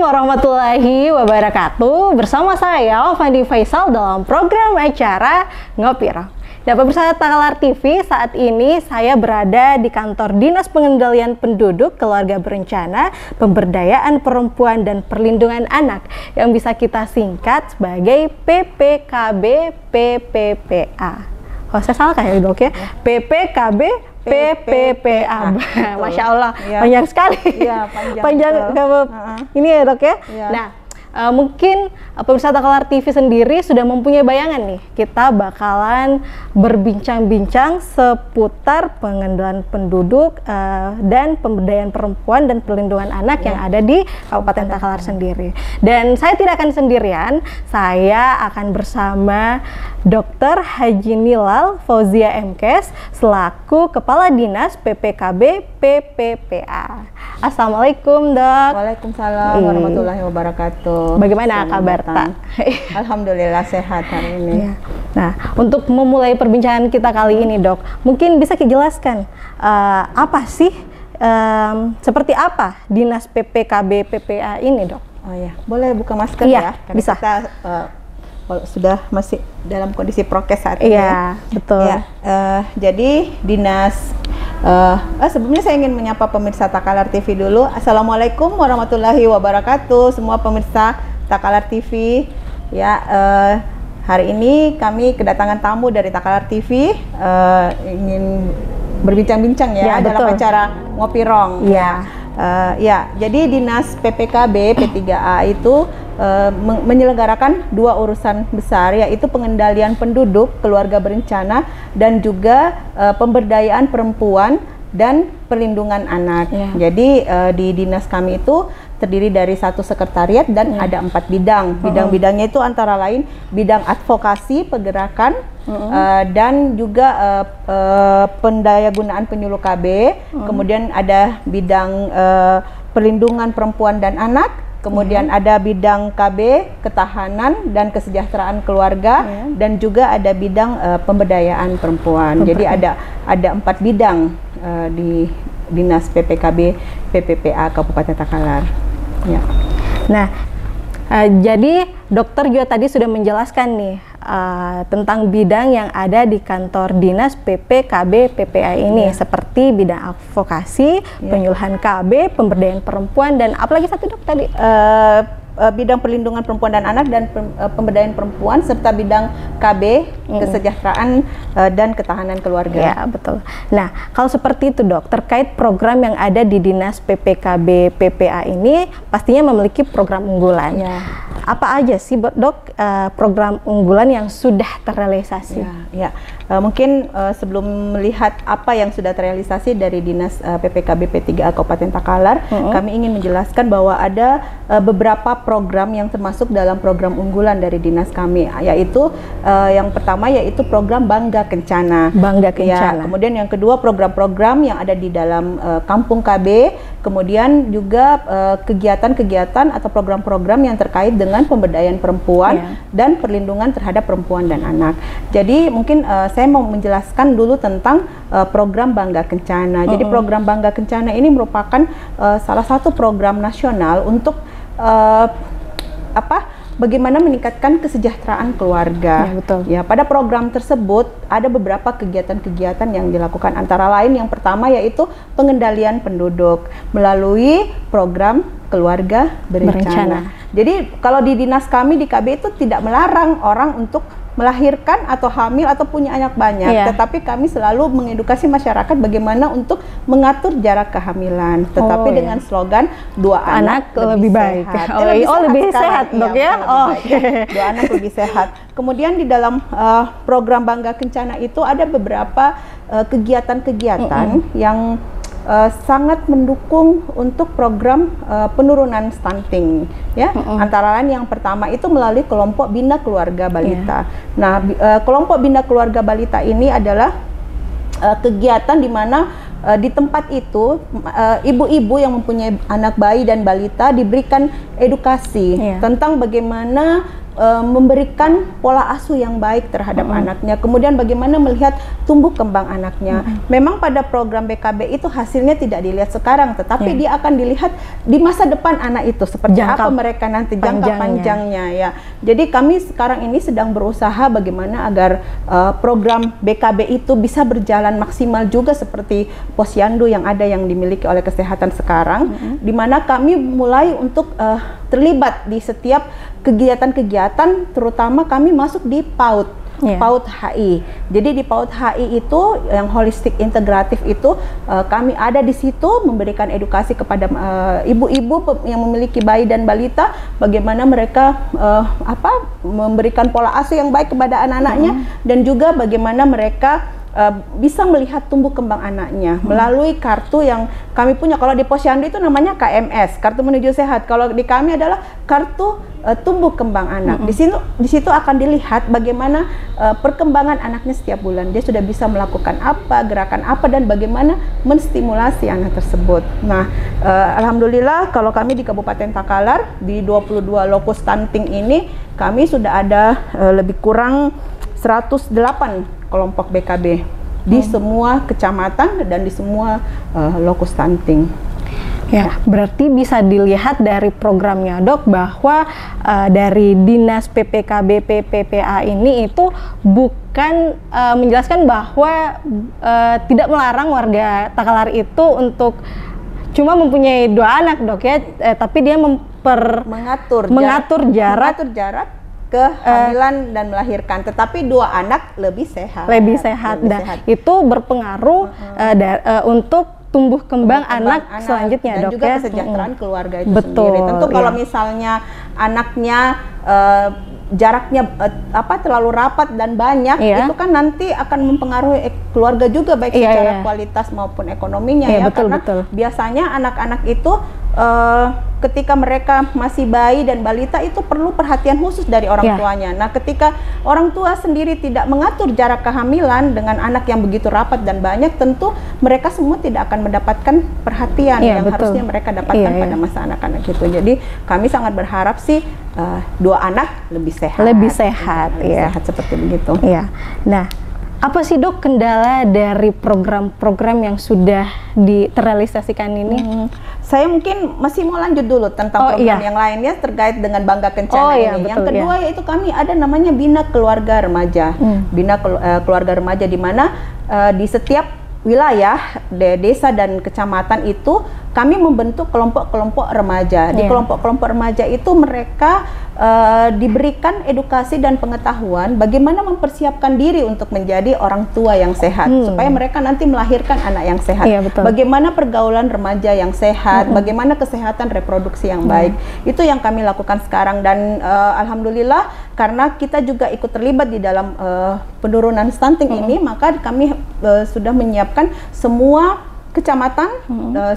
warahmatullahi wabarakatuh. Bersama saya Fandi Faisal dalam program acara Ngopi Roh. Dan pemirsa Takalar TV, saat ini saya berada di kantor Dinas Pengendalian Penduduk, Keluarga Berencana, Pemberdayaan Perempuan dan Perlindungan Anak yang bisa kita singkat sebagai PPKB PPPA. Oh, saya salah kah ya dok ya? PPKB PPPA. Masya Allah, ya. Panjang sekali. Ya, panjang ini ya dok ya. Ya. Nah, mungkin pemirsa Takalar TV sendiri sudah mempunyai bayangan nih, kita bakalan berbincang-bincang seputar pengendalian penduduk dan pemberdayaan perempuan dan perlindungan anak yang ada di Kabupaten Takalar sendiri. Dan saya tidak akan sendirian, saya akan bersama Dr. Haji Nilal Fauzia MKes selaku Kepala Dinas PPKB PPPA. Assalamualaikum dok. Waalaikumsalam warahmatullahi wabarakatuh. Bagaimana kabar tak? Alhamdulillah sehat hari ini. Ya. Nah, untuk memulai perbincangan kita kali ini dok, mungkin bisa dijelaskan apa sih, seperti apa Dinas PPKB PPA ini dok? Oh ya, boleh buka masker ya? Karena bisa. Kita sudah masih dalam kondisi prokes saat ini. Iya, betul. Ya, jadi Dinas sebelumnya saya ingin menyapa pemirsa Takalar TV dulu. Assalamualaikum warahmatullahi wabarakatuh, semua pemirsa Takalar TV. Ya, hari ini kami kedatangan tamu dari Takalar TV, ingin berbincang-bincang ya, dalam acara Ngopi Rong. Ya. Ya, jadi Dinas PPKB P3A itu menyelenggarakan dua urusan besar, yaitu pengendalian penduduk, keluarga berencana, dan juga pemberdayaan perempuan dan perlindungan anak. Jadi di dinas kami itu terdiri dari satu sekretariat dan ada 4 bidang. Bidang-bidangnya itu antara lain bidang advokasi, pergerakan, dan juga pendayagunaan penyuluh KB. Kemudian ada bidang perlindungan perempuan dan anak. Kemudian ada bidang KB, ketahanan dan kesejahteraan keluarga, dan juga ada bidang pemberdayaan perempuan. Jadi ada 4 bidang di Dinas PPKB PPPA Kabupaten Takalar. Ya. Nah, jadi dokter juga tadi sudah menjelaskan nih tentang bidang yang ada di kantor Dinas PPKB PPA ini, seperti bidang advokasi, penyuluhan KB, pemberdayaan perempuan, dan apalagi satu dok tadi? Bidang perlindungan perempuan dan anak dan pemberdayaan perempuan, serta bidang KB, kesejahteraan dan ketahanan keluarga. Ya, betul. Nah, kalau seperti itu dok, terkait program yang ada di Dinas PPKB PPA ini pastinya memiliki program unggulan. Ya. Apa aja sih dok program unggulan yang sudah terrealisasi? Mungkin sebelum melihat apa yang sudah terrealisasi dari Dinas PPKB P3A Kabupaten Takalar, kami ingin menjelaskan bahwa ada beberapa program yang termasuk dalam program unggulan dari dinas kami, yaitu yang pertama yaitu program Bangga Kencana. Bangga Kencana. Ya, kemudian yang kedua program-program yang ada di dalam Kampung KB, kemudian juga kegiatan-kegiatan atau program-program yang terkait dengan pemberdayaan perempuan dan perlindungan terhadap perempuan dan anak. Jadi mungkin saya mau menjelaskan dulu tentang program Bangga Kencana. Jadi program Bangga Kencana ini merupakan salah satu program nasional untuk bagaimana meningkatkan kesejahteraan keluarga. Ya, betul. Ya, pada program tersebut ada beberapa kegiatan-kegiatan yang dilakukan, antara lain yang pertama yaitu pengendalian penduduk melalui program Keluarga Berencana. Jadi kalau di dinas kami di KB itu tidak melarang orang untuk melahirkan atau hamil atau punya anak banyak, tetapi kami selalu mengedukasi masyarakat bagaimana untuk mengatur jarak kehamilan, tetapi dengan slogan dua anak lebih baik. Lebih sehat dok ya. Dua anak lebih sehat. Kemudian di dalam program Bangga Kencana itu ada beberapa kegiatan-kegiatan yang sangat mendukung untuk program penurunan stunting, ya. Antara lain yang pertama itu melalui kelompok Bina Keluarga Balita. Nah, kelompok Bina Keluarga Balita ini adalah kegiatan di mana di tempat itu ibu-ibu yang mempunyai anak bayi dan balita diberikan edukasi tentang bagaimana memberikan pola asuh yang baik terhadap anaknya, kemudian bagaimana melihat tumbuh kembang anaknya. Memang pada program BKB itu hasilnya tidak dilihat sekarang, tetapi dia akan dilihat di masa depan anak itu seperti apa mereka nanti, jangka panjangnya ya. Jadi kami sekarang ini sedang berusaha bagaimana agar program BKB itu bisa berjalan maksimal juga seperti Posyandu yang ada yang dimiliki oleh kesehatan sekarang, di mana kami mulai untuk terlibat di setiap kegiatan-kegiatan, terutama kami masuk di PAUD, PAUD HI. Jadi di PAUD HI itu yang holistik integratif itu kami ada di situ memberikan edukasi kepada ibu-ibu yang memiliki bayi dan balita, bagaimana mereka memberikan pola asuh yang baik kepada anak-anaknya, dan juga bagaimana mereka bisa melihat tumbuh kembang anaknya melalui kartu yang kami punya. Kalau di Posyandu itu namanya KMS, kartu menuju sehat. Kalau di kami adalah kartu tumbuh kembang anak. Di situ akan dilihat bagaimana perkembangan anaknya setiap bulan. Dia sudah bisa melakukan apa, gerakan apa, dan bagaimana menstimulasi anak tersebut. Nah, alhamdulillah kalau kami di Kabupaten Takalar di 22 lokus stunting ini kami sudah ada lebih kurang 108 kelompok BKB di semua kecamatan dan di semua lokus stunting. Ya, berarti bisa dilihat dari programnya Dok bahwa dari Dinas PPKB PPPA ini itu bukan menjelaskan bahwa tidak melarang warga Takalar itu untuk cuma mempunyai 2 anak Dok ya, tapi dia mengatur jarak kehamilan dan melahirkan, tetapi 2 anak lebih sehat. Lebih sehat. Itu berpengaruh untuk tumbuh kembang anak selanjutnya, dan Dok, juga ya? kesejahteraan keluarga itu sendiri. Tentu kalau misalnya anaknya jaraknya terlalu rapat dan banyak, itu kan nanti akan mempengaruhi keluarga juga, baik secara kualitas maupun ekonominya karena biasanya anak-anak itu ketika mereka masih bayi dan balita itu perlu perhatian khusus dari orang tuanya. Nah, ketika orang tua sendiri tidak mengatur jarak kehamilan dengan anak yang begitu rapat dan banyak, tentu mereka semua tidak akan mendapatkan perhatian yang harusnya mereka dapatkan pada masa anak-anak itu. Jadi kami sangat berharap sih 2 anak lebih sehat. Lebih sehat Seperti begitu. Iya. Nah, apa sih Dok kendala dari program-program yang sudah terrealisasikan ini? Saya mungkin masih mau lanjut dulu tentang program yang lainnya terkait dengan Bangga Kencana ini. Yang kedua yaitu kami ada namanya Bina Keluarga Remaja. Bina Keluarga Remaja, di mana di setiap wilayah, desa dan kecamatan itu kami membentuk kelompok-kelompok remaja. Di kelompok-kelompok remaja itu mereka diberikan edukasi dan pengetahuan bagaimana mempersiapkan diri untuk menjadi orang tua yang sehat, supaya mereka nanti melahirkan anak yang sehat. Bagaimana pergaulan remaja yang sehat, bagaimana kesehatan reproduksi yang baik. Itu yang kami lakukan sekarang, dan alhamdulillah karena kita juga ikut terlibat di dalam penurunan stunting ini, maka kami sudah menyiapkan semua kecamatan,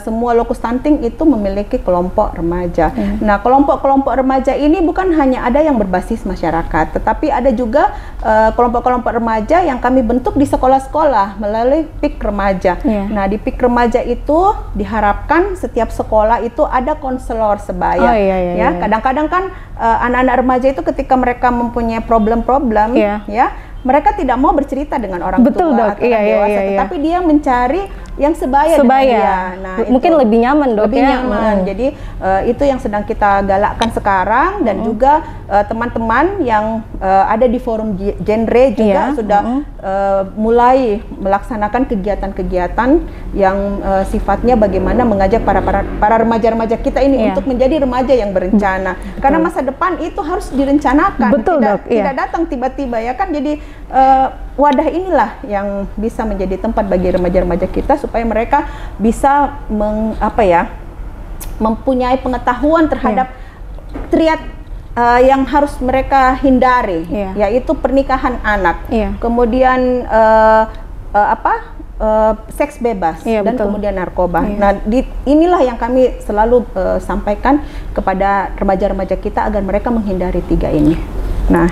semua lokus stunting itu memiliki kelompok remaja. Nah, kelompok-kelompok remaja ini bukan hanya ada yang berbasis masyarakat, tetapi ada juga kelompok-kelompok remaja yang kami bentuk di sekolah-sekolah melalui PIK Remaja. Nah, di PIK Remaja itu diharapkan setiap sekolah itu ada konselor sebaya. Kadang-kadang kan anak-anak remaja itu ketika mereka mempunyai problem-problem, mereka tidak mau bercerita dengan orang tua Dok. atau dewasa, tetapi dia mencari yang sebaya dengan dia. Nah, mungkin lebih nyaman, Dok, lebih nyaman. Jadi itu yang sedang kita galakkan sekarang, dan juga teman-teman yang ada di forum genre juga sudah mulai melaksanakan kegiatan-kegiatan yang sifatnya bagaimana mengajak para remaja-remaja kita ini untuk menjadi remaja yang berencana. Karena masa depan itu harus direncanakan, tidak datang tiba-tiba ya kan. Jadi wadah inilah yang bisa menjadi tempat bagi remaja-remaja kita supaya mereka bisa mempunyai pengetahuan terhadap triad yang harus mereka hindari, yaitu pernikahan anak, kemudian seks bebas, dan kemudian narkoba. Nah, inilah yang kami selalu sampaikan kepada remaja-remaja kita agar mereka menghindari 3 ini. Nah,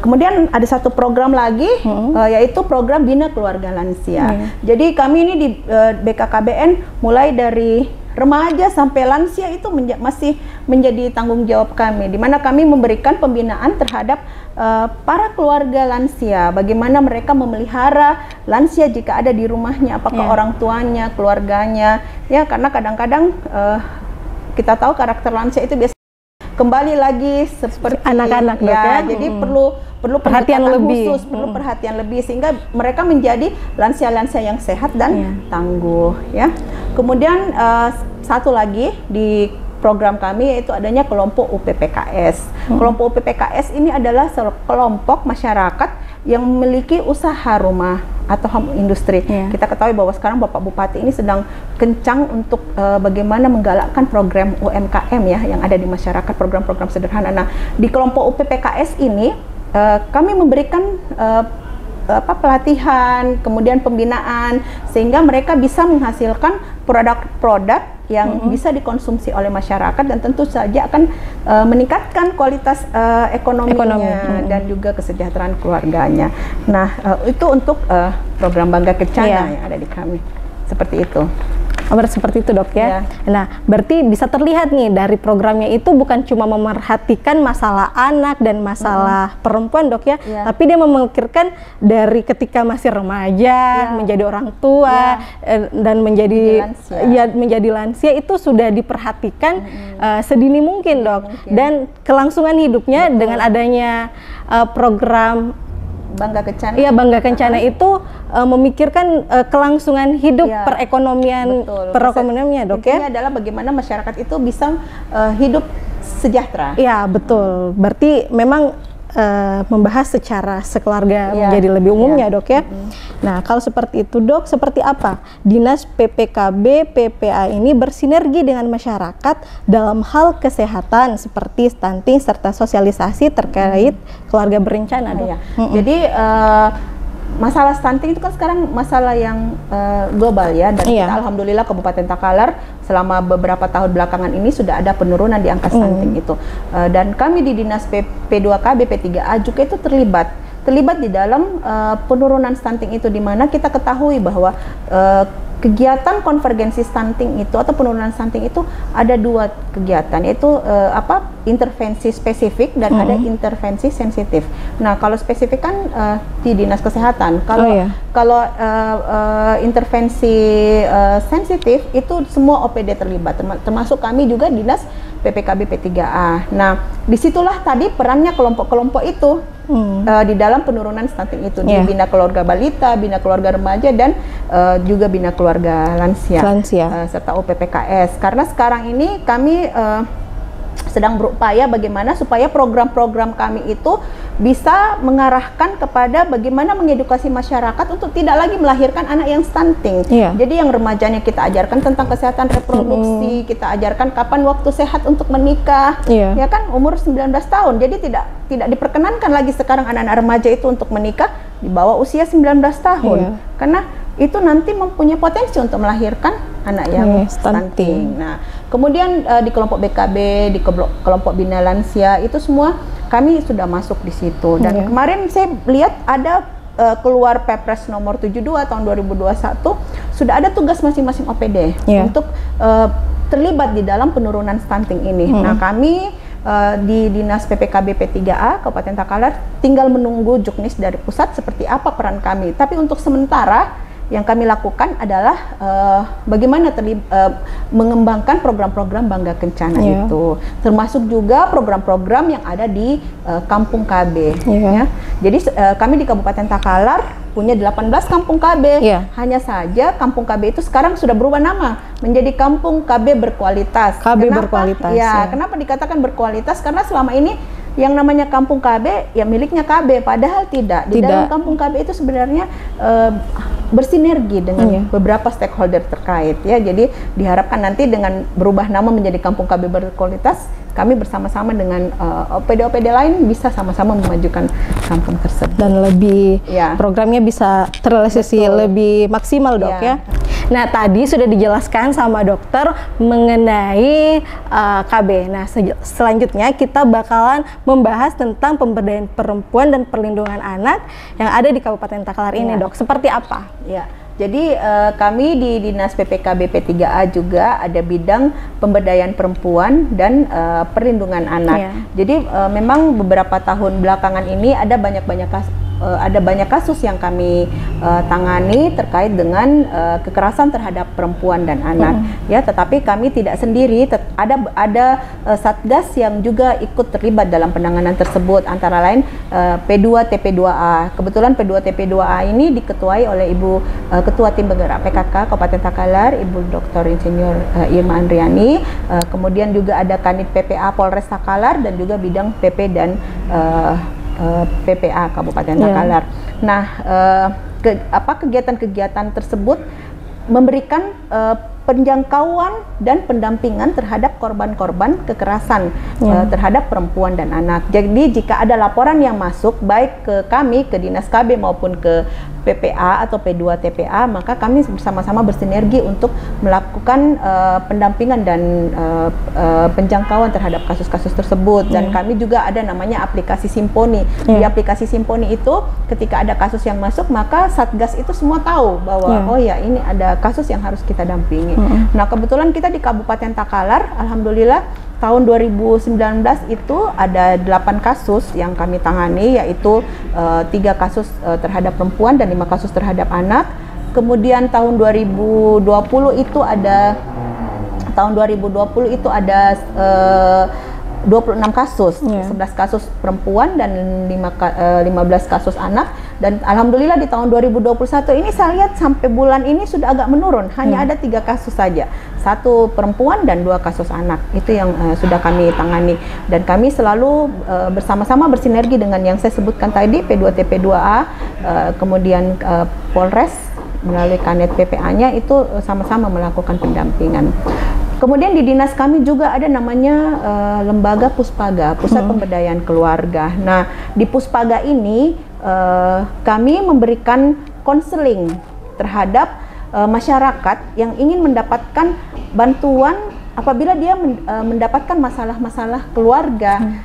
kemudian ada satu program lagi, yaitu program Bina Keluarga Lansia. Jadi kami ini di BKKBN mulai dari remaja sampai lansia itu masih menjadi tanggung jawab kami, di mana kami memberikan pembinaan terhadap para keluarga lansia, bagaimana mereka memelihara lansia jika ada di rumahnya, apakah orang tuanya, keluarganya, ya, karena kadang-kadang kita tahu karakter lansia itu biasa kembali lagi seperti anak-anak, ya, jadi perlu perhatian lebih, khusus, perlu perhatian lebih, sehingga mereka menjadi lansia-lansia yang sehat dan tangguh, ya. Kemudian satu lagi di program kami yaitu adanya kelompok UPPKS. Kelompok UPPKS ini adalah kelompok masyarakat yang memiliki usaha rumah atau home industri. Kita ketahui bahwa sekarang Bapak Bupati ini sedang kencang untuk bagaimana menggalakkan program UMKM ya yang ada di masyarakat, program-program sederhana. Nah, di kelompok UPPKS ini kami memberikan pelatihan, kemudian pembinaan, sehingga mereka bisa menghasilkan produk-produk yang bisa dikonsumsi oleh masyarakat dan tentu saja akan meningkatkan kualitas ekonominya dan juga kesejahteraan keluarganya. Nah, itu untuk program Bangga Kencana yang ada di kami. Seperti itu. Seperti itu, Dok, ya. Nah, berarti bisa terlihat nih dari programnya itu bukan cuma memerhatikan masalah anak dan masalah perempuan, Dok, ya, tapi dia memikirkan dari ketika masih remaja menjadi orang tua dan menjadi lansia itu sudah diperhatikan sedini mungkin, Dok. Dan kelangsungan hidupnya dengan adanya program Bangga Kencana. Iya, Bangga Kencana itu memikirkan kelangsungan hidup perekonomiannya, Dok, ya. Intinya adalah bagaimana masyarakat itu bisa hidup sejahtera. Iya, betul. Berarti memang membahas secara sekeluarga menjadi lebih umumnya, Dok, ya. Nah, kalau seperti itu, Dok, seperti apa Dinas PPKB PPA ini bersinergi dengan masyarakat dalam hal kesehatan seperti stunting serta sosialisasi terkait keluarga berencana, Dok? Jadi masalah stunting itu kan sekarang masalah yang global ya, dan kita alhamdulillah Kabupaten Takalar selama beberapa tahun belakangan ini sudah ada penurunan di angka stunting itu, dan kami di Dinas P2K BP3A juga itu terlibat di dalam penurunan stunting itu, di mana kita ketahui bahwa kegiatan konvergensi stunting itu atau penurunan stunting itu ada dua kegiatan, yaitu intervensi spesifik dan ada intervensi sensitif. Nah, kalau spesifik kan di Dinas Kesehatan. Kalau intervensi sensitif itu semua OPD terlibat, termasuk kami juga Dinas PPKB P3A. Nah, disitulah tadi perannya kelompok-kelompok itu di dalam penurunan stunting itu, di Bina Keluarga Balita, Bina Keluarga Remaja, dan juga Bina Keluarga Lansia. Serta UPPKS. Karena sekarang ini kami sedang berupaya bagaimana supaya program-program kami itu bisa mengarahkan kepada bagaimana mengedukasi masyarakat untuk tidak lagi melahirkan anak yang stunting. Jadi yang remajanya kita ajarkan tentang kesehatan reproduksi, kita ajarkan kapan waktu sehat untuk menikah, ya kan, umur 19 tahun. Jadi tidak diperkenankan lagi sekarang anak-anak remaja itu untuk menikah di bawah usia 19 tahun. Karena itu nanti mempunyai potensi untuk melahirkan anak yang stunting. Nah, kemudian di kelompok BKB, di kelompok Bina Lansia itu semua kami sudah masuk di situ. Dan kemarin saya lihat ada keluar Perpres nomor 72 tahun 2021, sudah ada tugas masing-masing OPD untuk terlibat di dalam penurunan stunting ini. Nah, kami di Dinas PPKB P3A Kabupaten Takalar tinggal menunggu juknis dari pusat seperti apa peran kami. Tapi untuk sementara yang kami lakukan adalah bagaimana mengembangkan program-program Bangga Kencana itu, termasuk juga program-program yang ada di Kampung KB. Ya. Jadi kami di Kabupaten Takalar punya 18 Kampung KB. Hanya saja Kampung KB itu sekarang sudah berubah nama menjadi Kampung KB Berkualitas. Berkualitas. Kenapa dikatakan berkualitas? Karena selama ini yang namanya Kampung KB ya miliknya KB, padahal tidak. Di dalam Kampung KB itu sebenarnya bersinergi dengan beberapa stakeholder terkait ya. Jadi diharapkan nanti dengan berubah nama menjadi Kampung KB Berkualitas, kami bersama-sama dengan OPD-OPD lain bisa sama-sama memajukan kampung tersebut. Dan lebih programnya bisa terrealisasi lebih maksimal, Dok, ya. Nah, tadi sudah dijelaskan sama dokter mengenai KB. Nah, selanjutnya kita bakalan membahas tentang pemberdayaan perempuan dan perlindungan anak yang ada di Kabupaten Takalar ini, Dok. Seperti apa? Jadi kami di Dinas PPKB P3A juga ada bidang pemberdayaan perempuan dan perlindungan anak. Jadi memang beberapa tahun belakangan ini ada banyak kasus yang kami tangani terkait dengan kekerasan terhadap perempuan dan anak. Ya, tetapi kami tidak sendiri, ada satgas yang juga ikut terlibat dalam penanganan tersebut, antara lain P2TP2A. Kebetulan P2TP2A ini diketuai oleh Ibu Ketua Tim Penggerak PKK Kabupaten Takalar, Ibu Dr. Insinyur Irma Andriani. Kemudian juga ada Kanit PPA Polres Takalar dan juga bidang PP dan PPA Kabupaten Takalar. Nah, kegiatan-kegiatan tersebut memberikan penjangkauan dan pendampingan terhadap korban-korban kekerasan terhadap perempuan dan anak. Jadi jika ada laporan yang masuk baik ke kami, ke Dinas KB maupun ke PPA atau P2TPA, maka kami bersama-sama bersinergi untuk melakukan pendampingan dan penjangkauan terhadap kasus-kasus tersebut. Dan kami juga ada namanya aplikasi Simponi. Di aplikasi Simponi itu ketika ada kasus yang masuk, maka Satgas itu semua tahu bahwa oh ya, ini ada kasus yang harus kita dampingi. Nah, kebetulan kita di Kabupaten Takalar, alhamdulillah tahun 2019 itu ada 8 kasus yang kami tangani, yaitu 3 kasus terhadap perempuan dan 5 kasus terhadap anak. Kemudian tahun 2020 itu ada 26 kasus, 11 kasus perempuan dan 15 kasus anak. Dan alhamdulillah di tahun 2021 ini saya lihat sampai bulan ini sudah agak menurun, hanya ada 3 kasus saja, 1 perempuan dan 2 kasus anak. Itu yang sudah kami tangani, dan kami selalu bersama-sama bersinergi dengan yang saya sebutkan tadi, P2TP2A, kemudian Polres melalui Kanit PPA-nya itu sama-sama melakukan pendampingan. Kemudian di dinas kami juga ada namanya lembaga Puspaga, Pusat Pemberdayaan Keluarga. Nah, di Puspaga ini kami memberikan konseling terhadap masyarakat yang ingin mendapatkan bantuan apabila dia mendapatkan masalah-masalah keluarga.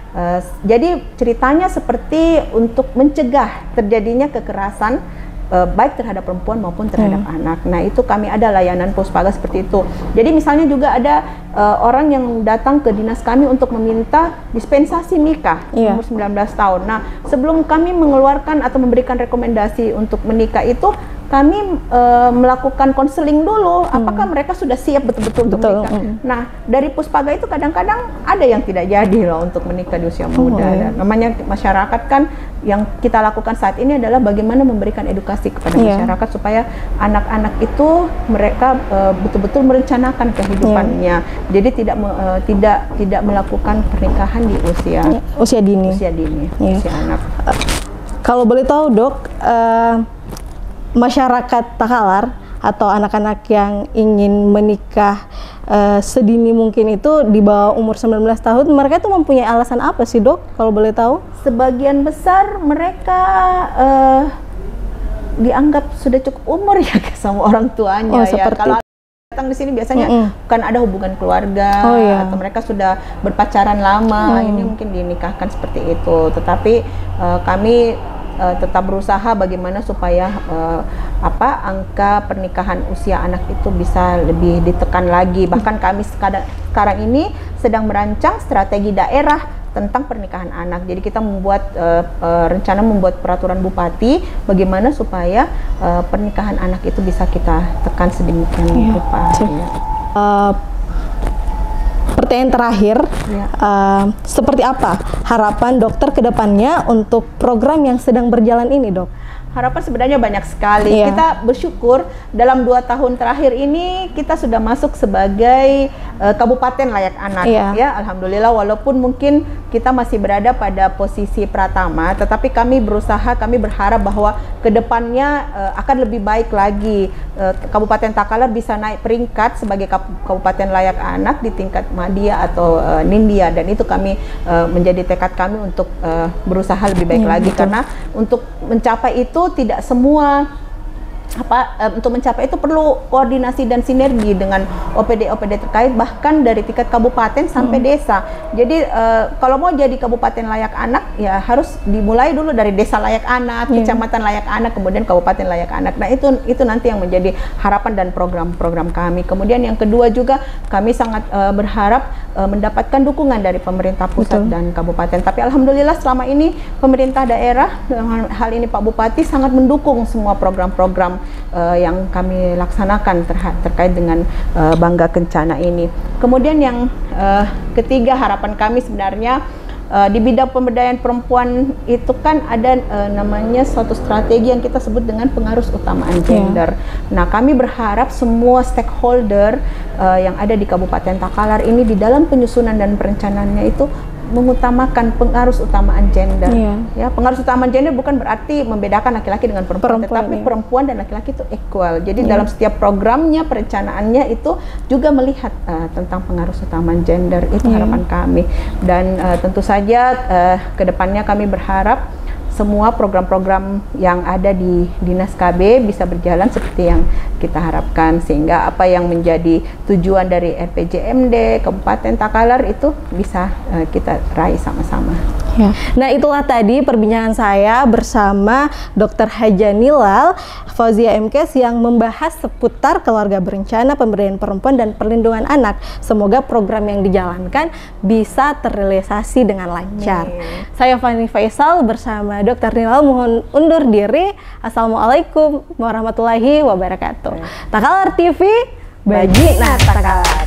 Jadi ceritanya seperti untuk mencegah terjadinya kekerasan baik terhadap perempuan maupun terhadap anak. Nah, itu kami ada layanan Puspaga seperti itu. Jadi misalnya juga ada orang yang datang ke dinas kami untuk meminta dispensasi nikah umur 19 tahun. Nah, sebelum kami mengeluarkan atau memberikan rekomendasi untuk menikah itu, kami melakukan konseling dulu, apakah mereka sudah siap betul-betul untuk menikah. Nah, dari Puspaga itu kadang-kadang ada yang tidak jadi loh untuk menikah di usia muda. Dan namanya masyarakat kan, yang kita lakukan saat ini adalah bagaimana memberikan edukasi kepada masyarakat supaya anak-anak itu mereka betul-betul merencanakan kehidupannya. Jadi tidak melakukan pernikahan di usia dini, usia anak. Kalau boleh tahu, Dok, masyarakat Takalar atau anak-anak yang ingin menikah sedini mungkin itu di bawah umur 19 tahun, mereka itu mempunyai alasan apa sih, Dok, kalau boleh tahu? Sebagian besar mereka dianggap sudah cukup umur ya sama orang tuanya. Kalau datang di sini biasanya kan ada hubungan keluarga, atau mereka sudah berpacaran lama, ini mungkin dinikahkan seperti itu. Tetapi kami tetap berusaha bagaimana supaya angka pernikahan usia anak itu bisa lebih ditekan lagi. Bahkan kami sekarang ini sedang merancang strategi daerah tentang pernikahan anak. Jadi kita membuat rencana membuat peraturan bupati bagaimana supaya pernikahan anak itu bisa kita tekan sedemikian rupa. Pertanyaan terakhir, seperti apa harapan dokter ke depannya untuk program yang sedang berjalan ini, Dok? Harapan sebenarnya banyak sekali. Kita bersyukur dalam 2 tahun terakhir ini kita sudah masuk sebagai kabupaten layak anak. Ya, alhamdulillah, walaupun mungkin kita masih berada pada posisi pratama, tetapi kami berusaha, kami berharap bahwa kedepannya akan lebih baik lagi. Kabupaten Takalar bisa naik peringkat sebagai kabupaten layak anak di tingkat Madya atau Nindya, dan itu kami menjadi tekad kami untuk berusaha lebih baik lagi. Karena untuk mencapai itu tidak semua untuk mencapai itu perlu koordinasi dan sinergi dengan OPD-OPD terkait, bahkan dari tingkat kabupaten sampai desa. Jadi kalau mau jadi kabupaten layak anak ya harus dimulai dulu dari desa layak anak, kecamatan layak anak, kemudian kabupaten layak anak. Nah itu nanti yang menjadi harapan dan program-program kami. Kemudian yang kedua juga kami sangat berharap mendapatkan dukungan dari pemerintah pusat dan kabupaten. Tapi alhamdulillah selama ini pemerintah daerah, dalam hal ini Pak Bupati, sangat mendukung semua program-program yang kami laksanakan terkait dengan Bangga Kencana ini. Kemudian yang ketiga, harapan kami sebenarnya di bidang pemberdayaan perempuan itu kan ada namanya suatu strategi yang kita sebut dengan pengaruh utamaan gender. Nah, kami berharap semua stakeholder yang ada di Kabupaten Takalar ini di dalam penyusunan dan perencanaannya itu mengutamakan pengaruh utamaan gender. Ya, pengaruh utamaan gender bukan berarti membedakan laki-laki dengan perempuan, tetapi perempuan dan laki-laki itu equal. Jadi dalam setiap programnya, perencanaannya itu juga melihat tentang pengaruh utamaan gender. Itu harapan kami. Dan tentu saja kedepannya kami berharap semua program-program yang ada di Dinas KB bisa berjalan seperti yang kita harapkan, sehingga apa yang menjadi tujuan dari RPJMD Kabupaten Takalar itu bisa kita raih sama-sama. Ya. Nah, itulah tadi perbincangan saya bersama Dr. Haja Nilal Fauzia MKes yang membahas seputar keluarga berencana, pemberdayaan perempuan dan perlindungan anak. Semoga program yang dijalankan bisa terrealisasi dengan lancar. Saya Fani Faisal bersama Dr. Nilal mohon undur diri. Assalamualaikum warahmatullahi wabarakatuh. Takalar TV, Bajina Takalar.